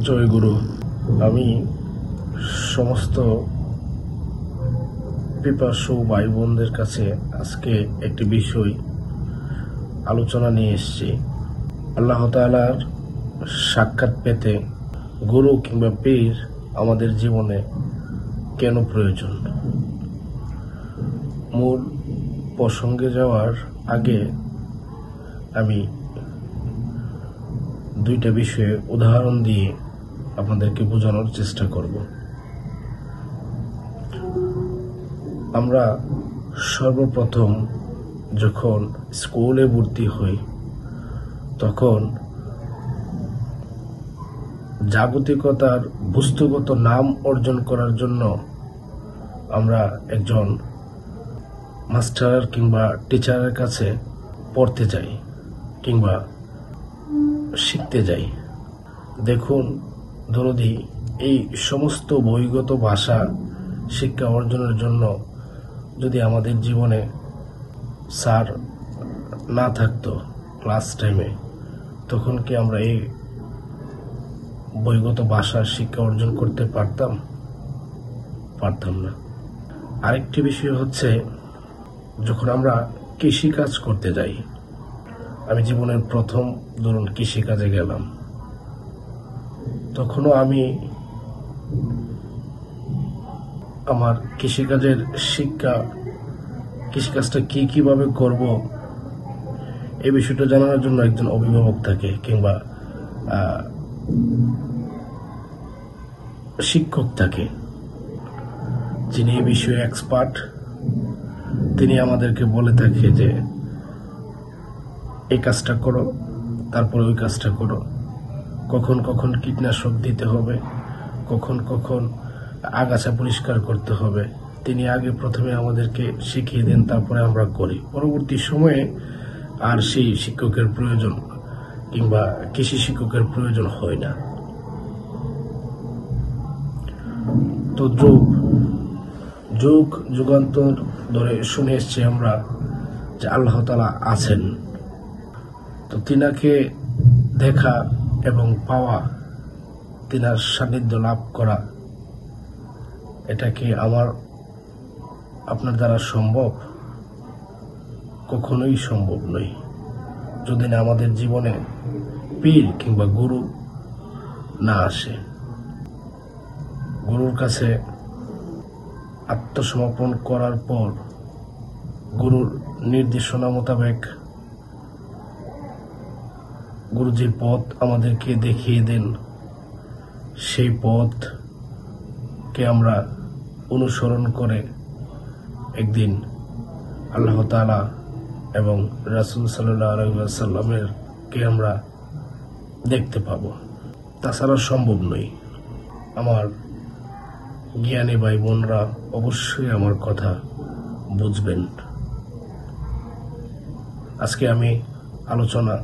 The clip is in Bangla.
জয় গুরু। আমি সমস্ত পিপাসু ভাই বোনদের কাছে আজকে একটি বিষয় আলোচনা নিয়ে এসেছি। আল্লাহ তাআলার সাক্ষাৎ পেতে গুরু কিংবা পীর আমাদের জীবনে কেন প্রয়োজন। মূল প্রসঙ্গে যাওয়ার আগে আমি দুইটা বিষয়ে উদাহরণ দিয়ে আপনাদেরকে বোঝানোর চেষ্টা করব। আমরা সর্বপ্রথম যখন স্কুলে ভর্তি হই তখন জাগতিকতার বস্তুগত নাম অর্জন করার জন্য আমরা একজন মাস্টার কিংবা টিচারের কাছে পড়তে যাই কিংবা শিখতে যাই। দেখুন দরদি, এই সমস্ত বহির্গত ভাষা শিক্ষা অর্জনের জন্য যদি আমাদের জীবনে স্যার না থাকতো ক্লাস টাইমে, তখন কি আমরা এই বহির্গত ভাষার শিক্ষা অর্জন করতে পারতাম না। আরেকটি বিষয় হচ্ছে, যখন আমরা কৃষিকাজ করতে যাই, আমি জীবনের প্রথম ধরুন কৃষিকাজে গেলাম, তখনও আমি আমার কৃষিকাজের শিক্ষা, কৃষিকাজটা কিভাবে করব এই বিষয়টা জানানোর জন্য একজন অভিভাবক থাকে কিংবা শিক্ষক থাকে, যিনি এই বিষয়ে এক্সপার্ট। তিনি আমাদেরকে বলে থাকে যে এই কাজটা করো, তারপরে ওই কাজটা করো, কখন কখন কীটনাশক দিতে হবে, কখন কখন আগাছা পরিষ্কার করতে হবে। তিনি আগে প্রথমে আমাদেরকে শিখিয়ে দেন, তারপরে আমরা করি। পরবর্তী সময়ে আর সেই শিক্ষকের প্রয়োজন কিংবা কৃষি শিক্ষকের প্রয়োজন হয় না। তো যুগান্তর ধরে শুনে এসছি আমরা যে আল্লাহ তাআলা আছেন। তো তিনাকে দেখা এবং পাওয়া, তিনার সান্নিধ্য লাভ করা, এটা কি আপনার দ্বারা সম্ভব? কখনোই সম্ভব নয়, যদি না আমাদের জীবনে পীর কিংবা গুরু না আসে। গুরুর কাছে আত্মসমর্পণ করার পর গুরুর নির্দেশনা মোতাবেক গুরু যে পথ আমাদেরকে দেখিয়ে দেন, সেই পথকে আমরা অনুসরণ করে একদিন আল্লাহ তাআলা এবং রাসূল সাল্লাল্লাহু আলাইহি ওয়াসাল্লামের কে আমরা দেখতে পাব। তাছাড়া সম্ভব নয়। আমার জ্ঞানী ভাই বোনরা অবশ্যই আমার কথা বুঝবেন। আজকে আমি আলোচনা